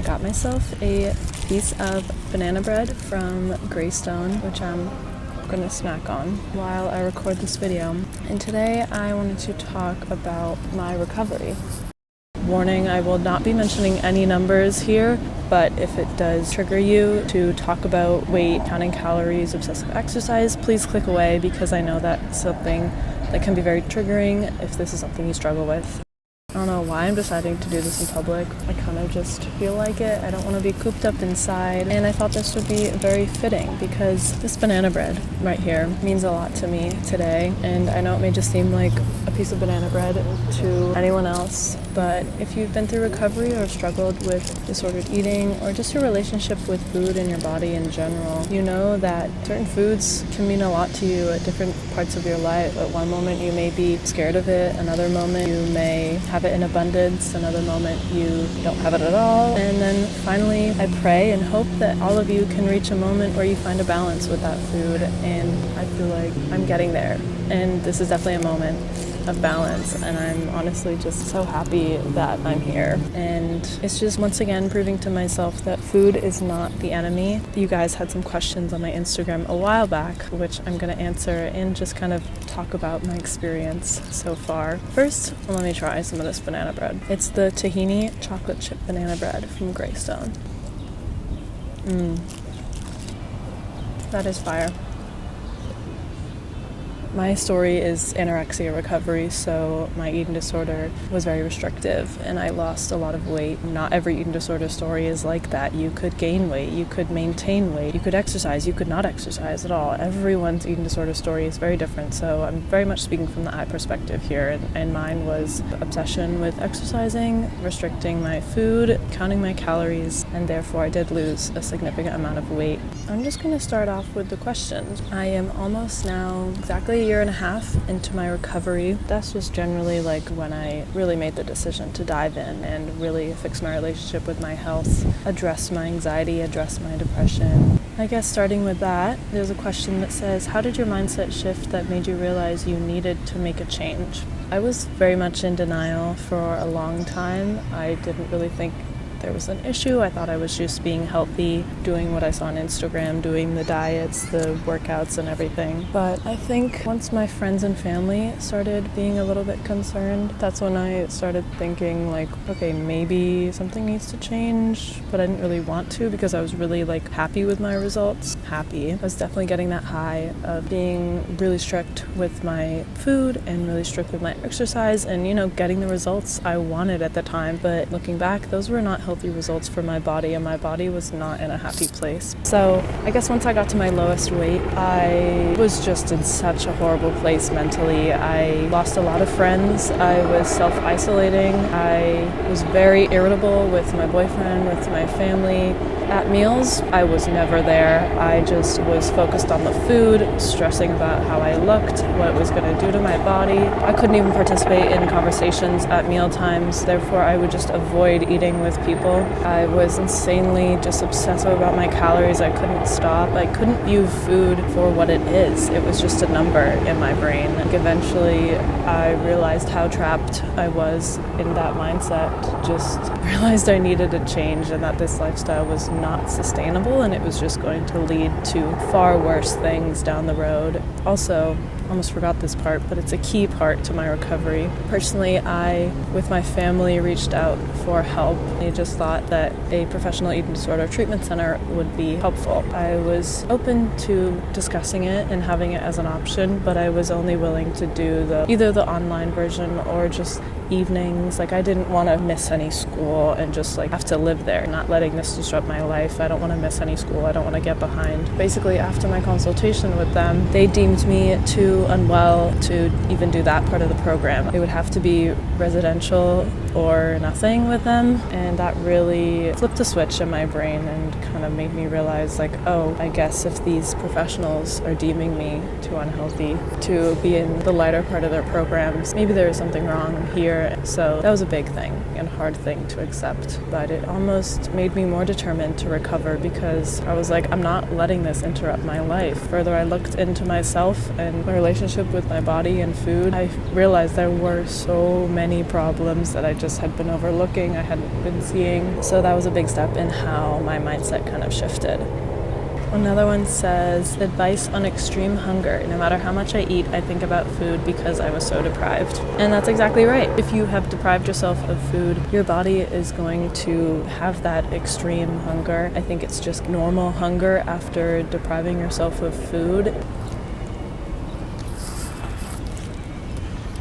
got myself a piece of banana bread from Greystone, which I'm gonna snack on while I record this video. And today I wanted to talk about my recovery. Warning, I will not be mentioning any numbers here, but if it does trigger you to talk about weight, counting calories, obsessive exercise, please click away, because I know that's something that can be very triggering if this is something you struggle with. I don't know why I'm deciding to do this in public. I kind of just feel like it. I don't want to be cooped up inside, and I thought this would be very fitting because this banana bread right here means a lot to me today. And I know it may just seem like a piece of banana bread to anyone else, but if you've been through recovery or struggled with disordered eating or just your relationship with food and your body in general, you know that certain foods can mean a lot to you at different parts of your life. At one moment you may be scared of it, another moment you may have it in abundance, another moment you don't have it at all, and then finally I pray and hope that all of you can reach a moment where you find a balance with that food, and I feel like I'm getting there, and this is definitely a moment of balance, and I'm honestly just so happy that I'm here. And it's just once again proving to myself that food is not the enemy. You guys had some questions on my Instagram a while back, which I'm going to answer and just kind of talk about my experience so far. First, let me try some of this banana bread. It's the tahini chocolate chip banana bread from Greystone. That is fire. My story is anorexia recovery, so my eating disorder was very restrictive and I lost a lot of weight. Not every eating disorder story is like that. You could gain weight, you could maintain weight, you could exercise, you could not exercise at all. Everyone's eating disorder story is very different, so I'm very much speaking from the I perspective here, and mine was obsession with exercising, restricting my food, counting my calories, and therefore I did lose a significant amount of weight. I'm just going to start off with the questions. I am almost now exactly a year and a half into my recovery. That's just generally like when I really made the decision to dive in and really fix my relationship with my health, address my anxiety, address my depression. I guess starting with that, there's a question that says, how did your mindset shift that made you realize you needed to make a change? I was very much in denial for a long time. I didn't really think there was an issue. I thought I was just being healthy, doing what I saw on Instagram, doing the diets, the workouts and everything. But I think once my friends and family started being a little bit concerned, that's when I started thinking like, okay, maybe something needs to change, but I didn't really want to because I was really like happy with my results. I was definitely getting that high of being really strict with my food and really strict with my exercise and, you know, getting the results I wanted at the time. But looking back, those were not healthy results for my body, and my body was not in a happy place. So I guess once I got to my lowest weight, I was just in such a horrible place mentally. I lost a lot of friends. I was self-isolating. I was very irritable with my boyfriend, with my family. At meals, I was never there. I just was focused on the food, stressing about how I looked, what it was going to do to my body. I couldn't even participate in conversations at meal times, therefore I would just avoid eating with people. I was insanely just obsessive about my calories. I couldn't stop. I couldn't view food for what it is. It was just a number in my brain. Like eventually I realized how trapped I was in that mindset. Just realized I needed a change and that this lifestyle was not sustainable and it was just going to lead to far worse things down the road. Also, almost forgot this part, but it's a key part to my recovery. Personally, I, with my family, reached out for help. I just thought that a professional eating disorder treatment center would be helpful. I was open to discussing it and having it as an option, but I was only willing to do either the online version or just evenings. Like I didn't want to miss any school and just like have to live there, not letting this disrupt my life. I don't want to miss any school. I don't want to get behind. Basically, after my consultation with them, they deemed me too unwell to even do that part of the program. It would have to be residential or nothing with them, and that really flipped a switch in my brain and kind of made me realize like, oh, I guess if these professionals are deeming me too unhealthy to be in the lighter part of their programs, maybe there is something wrong here. So that was a big thing and hard thing to accept, but it almost made me more determined to recover because I was like, I'm not letting this interrupt my life. Further I looked into myself and my relationship with my body and food, I realized there were so many many problems that I just had been overlooking, I hadn't been seeing. So that was a big step in how my mindset kind of shifted. Another one says, advice on extreme hunger. No matter how much I eat, I think about food because I was so deprived. And that's exactly right. If you have deprived yourself of food, your body is going to have that extreme hunger. I think it's just normal hunger after depriving yourself of food.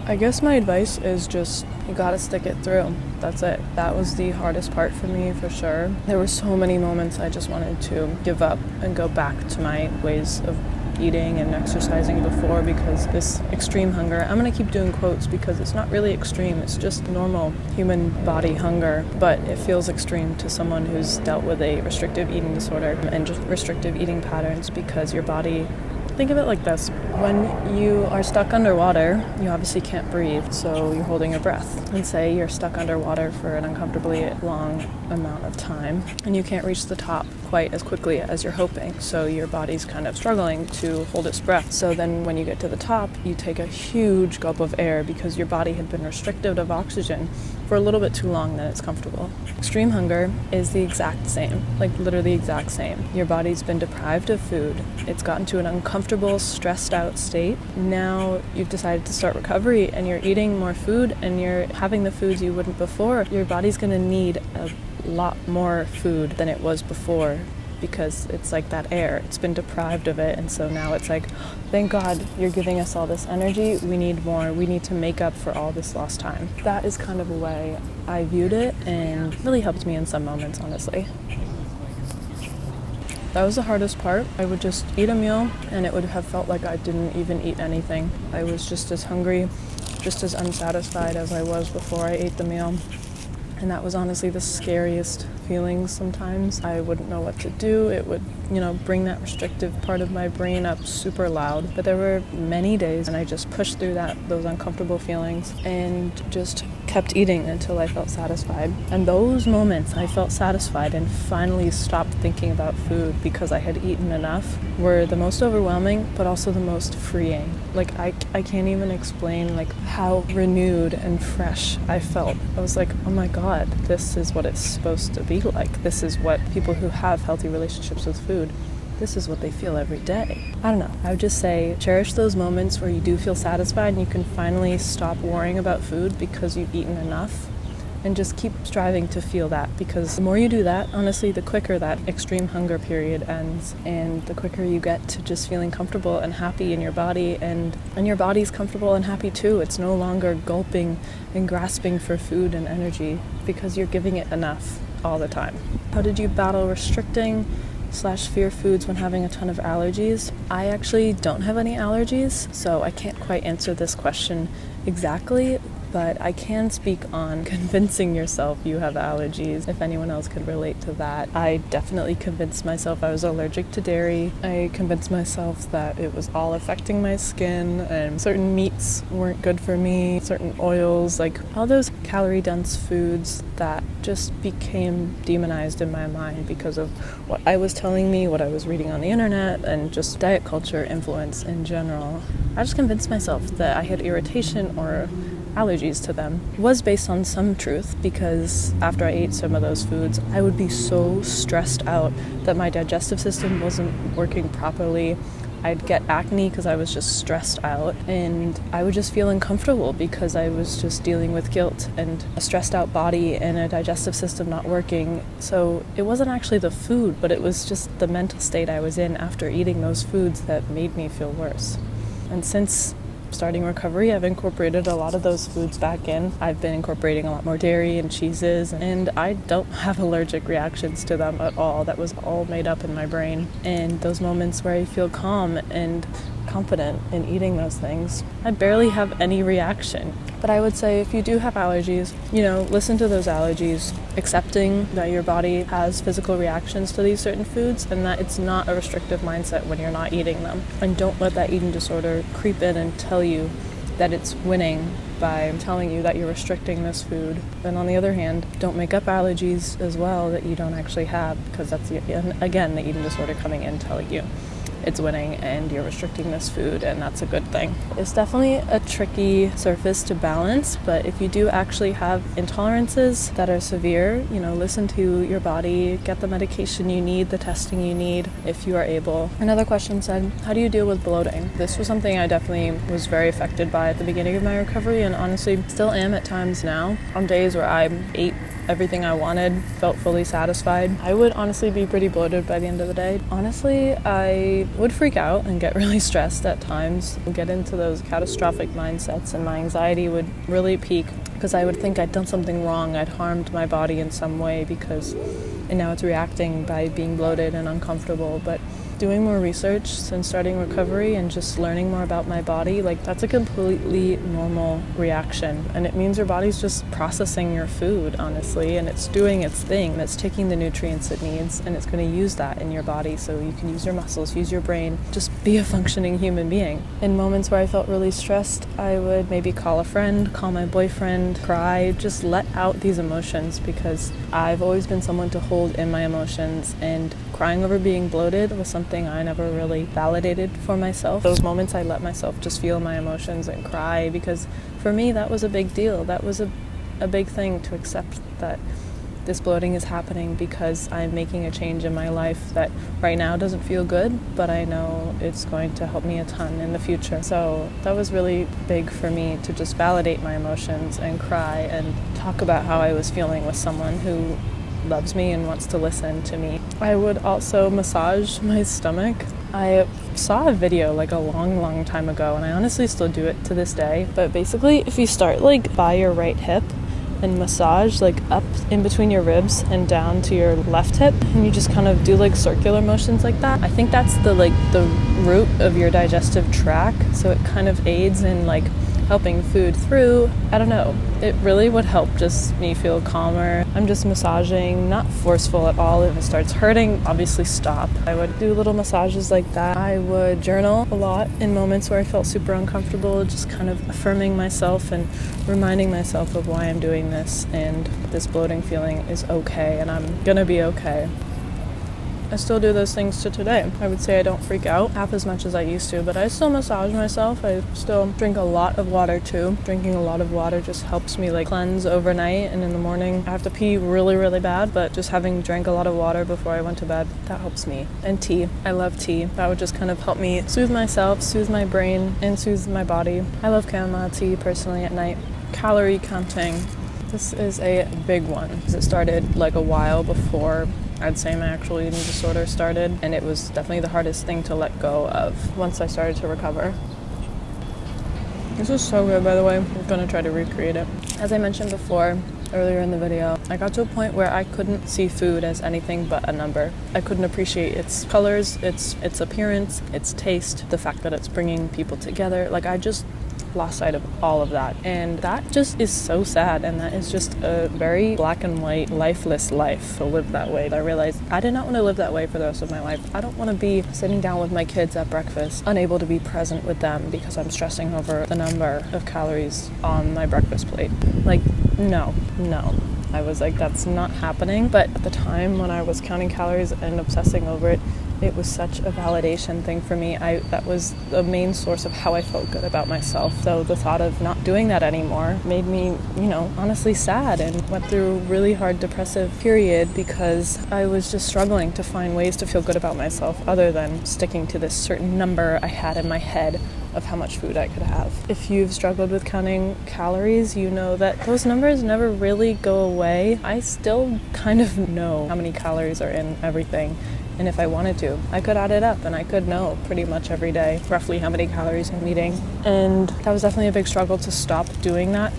I guess my advice is just, you gotta stick it through. That's it. That was the hardest part for me, for sure. There were so many moments I just wanted to give up and go back to my ways of eating and exercising before, because this extreme hunger, I'm gonna keep doing quotes because it's not really extreme, it's just normal human body hunger, but it feels extreme to someone who's dealt with a restrictive eating disorder and just restrictive eating patterns, because your body, think of it like this. When you are stuck underwater, you obviously can't breathe, so you're holding your breath. And say you're stuck underwater for an uncomfortably long amount of time, and you can't reach the top quite as quickly as you're hoping, so your body's kind of struggling to hold its breath. So then when you get to the top, you take a huge gulp of air because your body had been restricted of oxygen for a little bit too long than it's comfortable. Extreme hunger is the exact same, like literally the exact same. Your body's been deprived of food. It's gotten to an uncomfortable, stressed out state. Now you've decided to start recovery and you're eating more food and you're having the foods you wouldn't before. Your body's gonna need a lot more food than it was before, because it's like that air, it's been deprived of it, and so now it's like, thank God you're giving us all this energy, we need more, we need to make up for all this lost time. That is kind of a way I viewed it, and really helped me in some moments, honestly. That was the hardest part. I would just eat a meal and it would have felt like I didn't even eat anything. I was just as hungry, just as unsatisfied as I was before I ate the meal. And that was honestly the scariest feeling sometimes. I wouldn't know what to do. It would, bring that restrictive part of my brain up super loud. But there were many days and I just pushed through those uncomfortable feelings and just kept eating until I felt satisfied. And those moments I felt satisfied and finally stopped thinking about food because I had eaten enough were the most overwhelming, but also the most freeing. Like I can't even explain how renewed and fresh I felt. I was like, oh my God, this is what it's supposed to be like. This is what people who have healthy relationships with food, this is what they feel every day. I don't know. I would just say cherish those moments where you do feel satisfied and you can finally stop worrying about food because you've eaten enough, and just keep striving to feel that, because the more you do that, honestly, the quicker that extreme hunger period ends, and the quicker you get to just feeling comfortable and happy in your body, and your body's comfortable and happy too. It's no longer gulping and grasping for food and energy because you're giving it enough all the time. How did you battle restricting/fear foods when having a ton of allergies? I actually don't have any allergies, so I can't quite answer this question exactly, but I can speak on convincing yourself you have allergies, if anyone else could relate to that. I definitely convinced myself I was allergic to dairy. I convinced myself that it was all affecting my skin, and certain meats weren't good for me, certain oils, all those calorie-dense foods that just became demonized in my mind because of what I was telling me, what I was reading on the internet, and just diet culture influence in general. I just convinced myself that I had irritation or allergies to them. It was based on some truth, because after I ate some of those foods, I would be so stressed out that my digestive system wasn't working properly. I'd get acne because I was just stressed out, and I would just feel uncomfortable because I was just dealing with guilt and a stressed out body and a digestive system not working. So it wasn't actually the food, but it was just the mental state I was in after eating those foods that made me feel worse. And since starting recovery, I've incorporated a lot of those foods back in. I've been incorporating a lot more dairy and cheeses, and I don't have allergic reactions to them at all. That was all made up in my brain. And those moments where I feel calm and confident in eating those things, I barely have any reaction. But I would say if you do have allergies, listen to those allergies, accepting that your body has physical reactions to these certain foods and that it's not a restrictive mindset when you're not eating them. And don't let that eating disorder creep in and tell you that it's winning by telling you that you're restricting this food. Then on the other hand, don't make up allergies as well that you don't actually have, because that's, again, the eating disorder coming in telling you it's winning and you're restricting this food, and that's a good thing. It's definitely a tricky surface to balance, but if you do actually have intolerances that are severe, listen to your body, get the medication you need, the testing you need if you are able. Another question said, how do you deal with bloating? This was something I definitely was very affected by at the beginning of my recovery, and honestly still am at times now. On days where I ate everything I wanted, felt fully satisfied, I would honestly be pretty bloated by the end of the day. Honestly, I would freak out and get really stressed at times, get into those catastrophic mindsets, and my anxiety would really peak because I would think I'd done something wrong, I'd harmed my body in some way and now it's reacting by being bloated and uncomfortable. But doing more research since starting recovery and just learning more about my body, that's a completely normal reaction. And it means your body's just processing your food, honestly, and it's doing its thing. It's taking the nutrients it needs, and it's going to use that in your body so you can use your muscles, use your brain, just be a functioning human being. In moments where I felt really stressed, I would maybe call a friend, call my boyfriend, cry, just let out these emotions, because I've always been someone to hold in my emotions, and crying over being bloated was something I never really validated for myself. Those moments I let myself just feel my emotions and cry, because for me that was a big deal. That was a big thing to accept that this bloating is happening because I'm making a change in my life that right now doesn't feel good, but I know it's going to help me a ton in the future. So that was really big for me to just validate my emotions and cry and talk about how I was feeling with someone who loves me and wants to listen to me. I would also massage my stomach. I saw a video a long time ago, and I honestly still do it to this day. But basically, if you start by your right hip and massage up in between your ribs and down to your left hip, and you just kind of do circular motions like that, I think that's the root of your digestive tract, so it kind of aids in helping food through. I don't know, it really would help just me feel calmer. I'm just massaging, not forceful at all. If it starts hurting, obviously stop. I would do little massages like that. I would journal a lot in moments where I felt super uncomfortable, just kind of affirming myself and reminding myself of why I'm doing this, and this bloating feeling is okay and I'm gonna be okay. I still do those things to today. I would say I don't freak out half as much as I used to, but I still massage myself. I still drink a lot of water too. Drinking a lot of water just helps me cleanse overnight, and in the morning I have to pee really bad, but just having drank a lot of water before I went to bed, that helps me. And tea. I love tea. That would just kind of help me soothe myself, soothe my brain, and soothe my body. I love chamomile tea personally at night. Calorie counting. This is a big one because it started a while before I'd say my actual eating disorder started, and it was definitely the hardest thing to let go of once I started to recover. This is so good, by the way. I'm gonna try to recreate it. As I mentioned before, earlier in the video, I got to a point where I couldn't see food as anything but a number. I couldn't appreciate its colors, its appearance, its taste, the fact that it's bringing people together. I just lost sight of all of that, and that just is so sad, and that is just a very black and white, lifeless life to live that way. I realized I did not want to live that way for the rest of my life. I don't want to be sitting down with my kids at breakfast, unable to be present with them because I'm stressing over the number of calories on my breakfast plate. No. I was that's not happening. But at the time when I was counting calories and obsessing over it, it was such a validation thing for me. That was the main source of how I felt good about myself. So the thought of not doing that anymore made me, honestly sad, and went through a really hard depressive period because I was just struggling to find ways to feel good about myself other than sticking to this certain number I had in my head of how much food I could have. If you've struggled with counting calories, you know that those numbers never really go away. I still kind of know how many calories are in everything. And if I wanted to, I could add it up and I could know pretty much every day roughly how many calories I'm eating. And that was definitely a big struggle to stop doing that,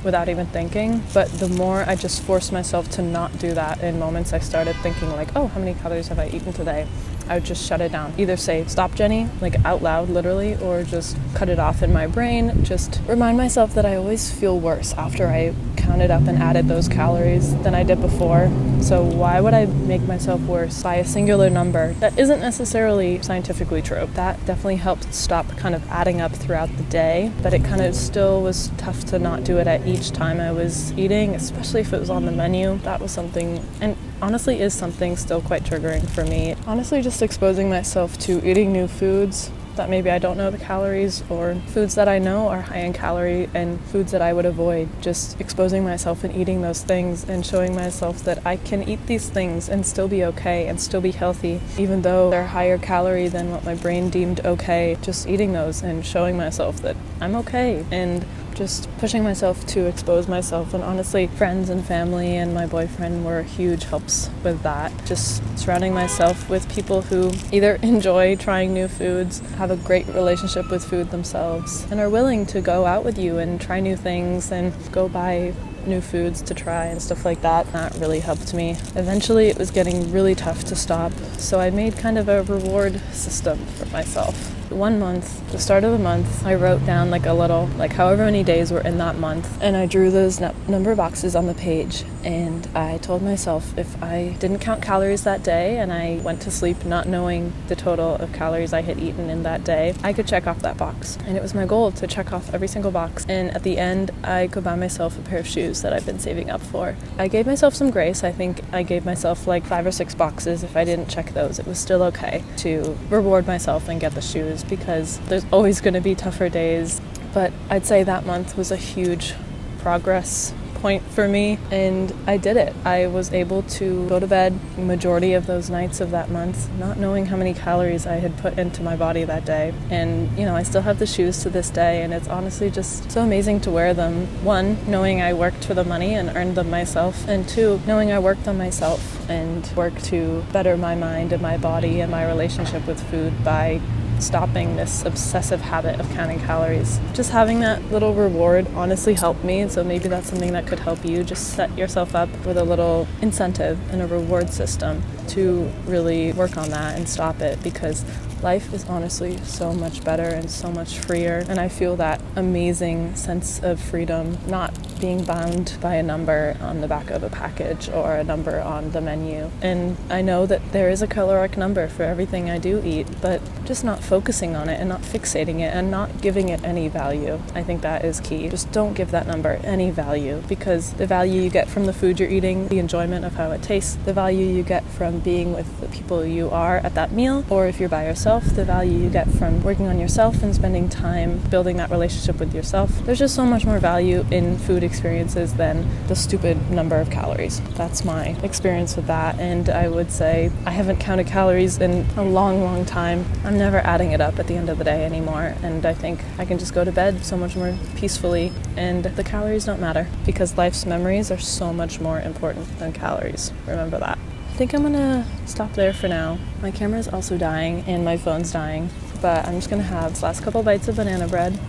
without even thinking. But the more I just forced myself to not do that, in moments I started thinking oh, how many calories have I eaten today? I would just shut it down. Either say, stop, Jenny, out loud, literally, or just cut it off in my brain. Just remind myself that I always feel worse after I counted up and added those calories than I did before. So why would I make myself worse by a singular number that isn't necessarily scientifically true? That definitely helped stop kind of adding up throughout the day, but it kind of still was tough to not do it at each time I was eating, especially if it was on the menu. That was something, and honestly is something still quite triggering for me. Honestly, just exposing myself to eating new foods that maybe I don't know the calories, or foods that I know are high in calorie and foods that I would avoid. Just exposing myself and eating those things and showing myself that I can eat these things and still be okay and still be healthy, even though they're higher calorie than what my brain deemed okay. Just eating those and showing myself that I'm okay, and just pushing myself to expose myself. And honestly, friends and family and my boyfriend were huge helps with that. Just surrounding myself with people who either enjoy trying new foods, have a great relationship with food themselves, and are willing to go out with you and try new things and go buy new foods to try and stuff like that. That really helped me. Eventually it was getting really tough to stop, so I made kind of a reward system for myself. 1 month, the start of the month, I wrote down like a little, like however many days were in that month, and I drew those number of boxes on the page, and I told myself if I didn't count calories that day and I went to sleep not knowing the total of calories I had eaten in that day, I could check off that box. And it was my goal to check off every single box, and at the end I could buy myself a pair of shoes that I've been saving up for. I gave myself some grace. I think I gave myself like 5 or 6 boxes. If I didn't check those, it was still okay to reward myself and get the shoes, because there's always going to be tougher days. But I'd say that month was a huge progress point for me, and I did it. I was able to go to bed the majority of those nights of that month not knowing how many calories I had put into my body that day. And I still have the shoes to this day, and it's honestly just so amazing to wear them. 1, knowing I worked for the money and earned them myself, and 2, knowing I worked on myself and worked to better my mind and my body and my relationship with food by stopping this obsessive habit of counting calories. Just having that little reward honestly helped me, and so maybe that's something that could help you. Just set yourself up with a little incentive and a reward system to really work on that and stop it, because life is honestly so much better and so much freer, and I feel that amazing sense of freedom, not being bound by a number on the back of a package or a number on the menu. And I know that there is a caloric number for everything I do eat, but just not focusing on it and not fixating it and not giving it any value. I think that is key. Just don't give that number any value, because the value you get from the food you're eating, the enjoyment of how it tastes, the value you get from being with the people you are at that meal, or if you're by yourself, the value you get from working on yourself and spending time building that relationship with yourself. There's just so much more value in food experiences than the stupid number of calories. That's my experience with that, and I would say I haven't counted calories in a long time. I'm never adding it up at the end of the day anymore, and I think I can just go to bed so much more peacefully, and the calories don't matter, because life's memories are so much more important than calories. Remember that. I think I'm gonna stop there for now. My camera's also dying and my phone's dying, but I'm just gonna have this last couple bites of banana bread.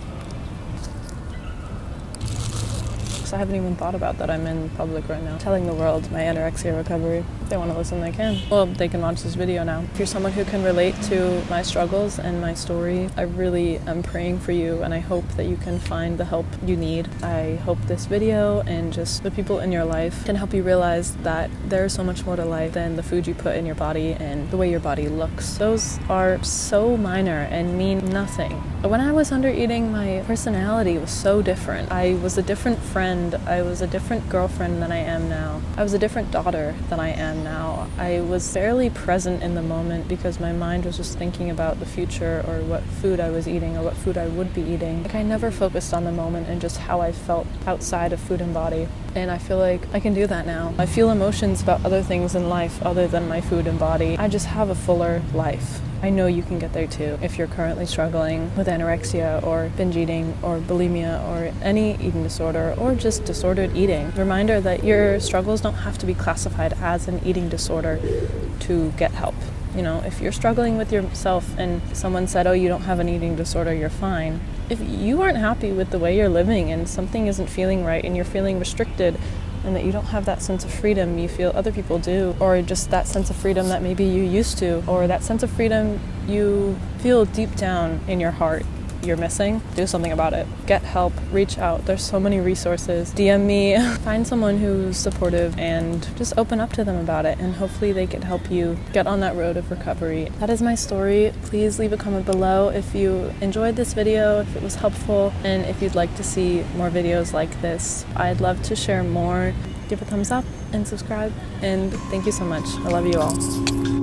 I haven't even thought about that I'm in public right now, telling the world my anorexia recovery. If they want to listen, they can. Well, they can watch this video now. If you're someone who can relate to my struggles and my story, I really am praying for you, and I hope that you can find the help you need. I hope this video and just the people in your life can help you realize that there's so much more to life than the food you put in your body and the way your body looks. Those are so minor and mean nothing. When I was under eating, my personality was so different. I was a different friend. I was a different girlfriend than I am now. I was a different daughter than I am now. I was barely present in the moment because my mind was just thinking about the future, or what food I was eating, or what food I would be eating. Like, I never focused on the moment and just how I felt outside of food and body. And I feel like I can do that now. I feel emotions about other things in life other than my food and body. I just have a fuller life. I know you can get there too if you're currently struggling with anorexia or binge eating or bulimia or any eating disorder or just disordered eating. Reminder that your struggles don't have to be classified as an eating disorder to get help. If you're struggling with yourself and someone said, oh, you don't have an eating disorder, you're fine. If you aren't happy with the way you're living and something isn't feeling right and you're feeling restricted, and that you don't have that sense of freedom you feel other people do, or just that sense of freedom that maybe you used to, or that sense of freedom you feel deep down in your heart you're missing, do something about it. Get help, reach out. There's so many resources. DM me, find someone who's supportive, and just open up to them about it, and hopefully they can help you get on that road of recovery. That is my story. Please leave a comment below if you enjoyed this video, if it was helpful, and if you'd like to see more videos like this. I'd love to share more give a thumbs up and subscribe. And thank you so much. I love you all.